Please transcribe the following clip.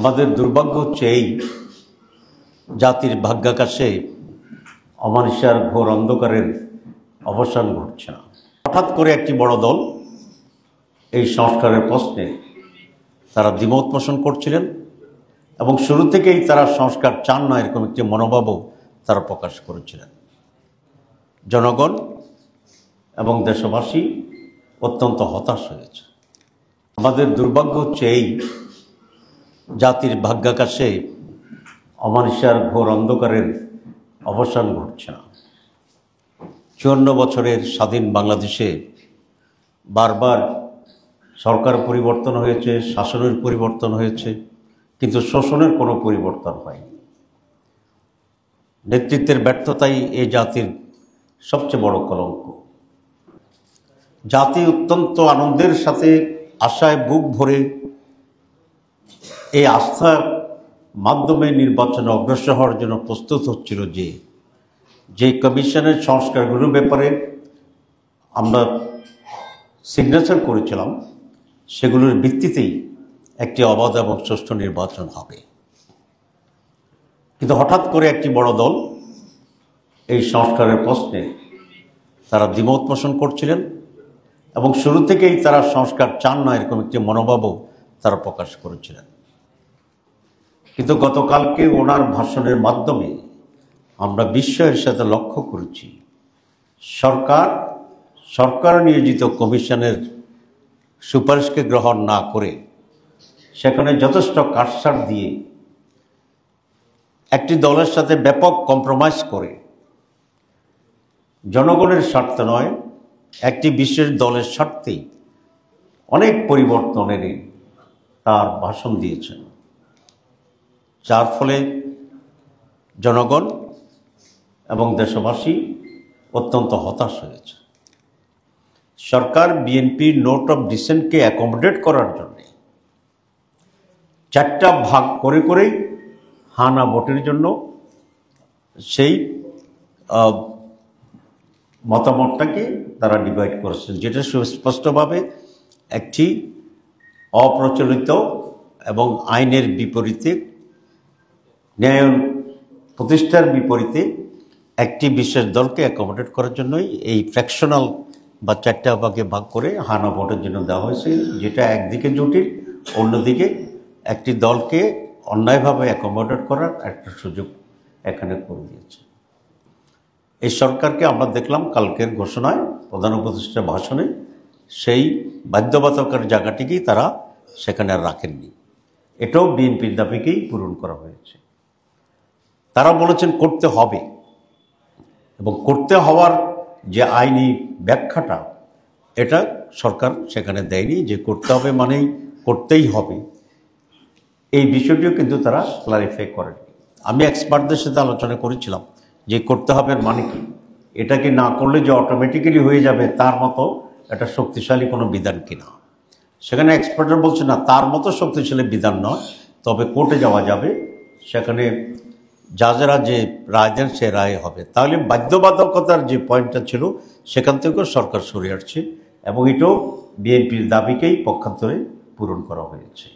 আমাদের দুর্ভাগ্য হচ্ছে এই জাতির ভাগ্যাকাশে অমানিসার ঘোর অন্ধকারের অবসান ঘটছে না। হঠাৎ করে একটি বড় দল এই সংস্কারের প্রশ্নে তারা দ্বিমত পোষণ করছিলেন এবং শুরু থেকেই তারা সংস্কার চান না এরকম একটি মনোভাবও তারা প্রকাশ করেছিলেন। জনগণ এবং দেশবাসী অত্যন্ত হতাশ হয়েছে। আমাদের দুর্ভাগ্য হচ্ছে এই জাতির ভাগ্যাকাশে অমানিসার ঘোর অন্ধকারের অবসান ঘটছে না। 54 বছরের স্বাধীন বাংলাদেশে বারবার সরকার পরিবর্তন হয়েছে, শাসনের পরিবর্তন হয়েছে, কিন্তু শোষণের কোনো পরিবর্তন হয়নি। নেতৃত্বের ব্যর্থতাই এই জাতির সবচেয়ে বড় কলঙ্ক। জাতি অত্যন্ত আনন্দের সাথে আশায় বুক ভরে এই আস্থার মাধ্যমে নির্বাচনে অগ্রসর হওয়ার জন্য প্রস্তুত হচ্ছিল যে কমিশনের সংস্কারগুলোর ব্যাপারে আমরা সিগনেচার করেছিলাম, সেগুলোর ভিত্তিতেই একটি অবাধ এবং সুষ্ঠু নির্বাচন হবে। কিন্তু হঠাৎ করে একটি বড় দল এই সংস্কারের প্রশ্নে তারা দ্বিমত পোষণ করছিলেন এবং শুরু থেকেই তারা সংস্কার চান না এরকম একটি মনোভাবও তারা প্রকাশ করেছিলেন। কিন্তু গতকালকে ওনার ভাষণের মাধ্যমে আমরা বিস্ময়ের সাথে লক্ষ্য করেছি সরকার নিয়োজিত কমিশনের সুপারিশকে গ্রহণ না করে সেখানে যথেষ্ট কাটছাঁট দিয়ে একটি দলের সাথে ব্যাপক কম্প্রোমাইজ করে জনগণের স্বার্থ নয়, একটি বিশেষ দলের স্বার্থেই অনেক পরিবর্তনের তার ভাষণ দিয়েছেন, যার ফলে জনগণ এবং দেশবাসী অত্যন্ত হতাশ হয়েছে। সরকার বিএনপির নোট অফ ডিসেন্টকে অ্যাকোমোডেট করার জন্য 4টা ভাগ করে করেই হানা ভোটের জন্য সেই মতামতটাকে তারা ডিভাইড করেছেন, যেটা সুস্পষ্টভাবে একটি অপ্রচলিত এবং আইনের বিপরীতে, ন্যায় প্রতিষ্ঠার বিপরীতে একটি বিশেষ দলকে অ্যাকোমোডেট করার জন্যই এই ফ্র্যাকশনাল বা 4টা ভাগে ভাগ করে হানা ভোটের জন্য দেওয়া হয়েছে, যেটা একদিকে জটিল, অন্যদিকে একটি দলকে অন্যায়ভাবে অ্যাকোমোডেট করার একটা সুযোগ এখানে করে দিয়েছে। এই সরকারকে আমরা দেখলাম কালকের ঘোষণায়, প্রধান উপদেষ্টার ভাষণে সেই বাধ্যবাধকতার জায়গাটিকেই তারা সেখানে আর রাখেননি। এটাও বিএনপির দাবিকেই পূরণ করা হয়েছে। তারা বলেছেন করতে হবে, এবং করতে হওয়ার যে আইনি ব্যাখ্যাটা এটা সরকার সেখানে দেয়নি, যে করতে হবে মানেই করতেই হবে, এই বিষয়টিও কিন্তু তারা ক্লারিফাই করেনি। আমি এক্সপার্টদের সাথে আলোচনা করেছিলাম যে করতে হবে মানে কি, এটাকে না করলে যে অটোমেটিক্যালি হয়ে যাবে তার মতো একটা শক্তিশালী কোনো বিধান কিনা। সেখানে এক্সপার্টরা বলছে না, তার মতো শক্তিশালী বিধান নয়, তবে কোর্টে যাওয়া যাবে, সেখানে জাজেরা যে রায় দেন সে রায় হবে। তাহলে বাধ্যবাধকতার যে পয়েন্টটা ছিল সেখান থেকেও সরকার সরে আসছে এবং এটাও বিএনপির দাবিকেই পক্ষান্তরে পূরণ করা হয়েছে।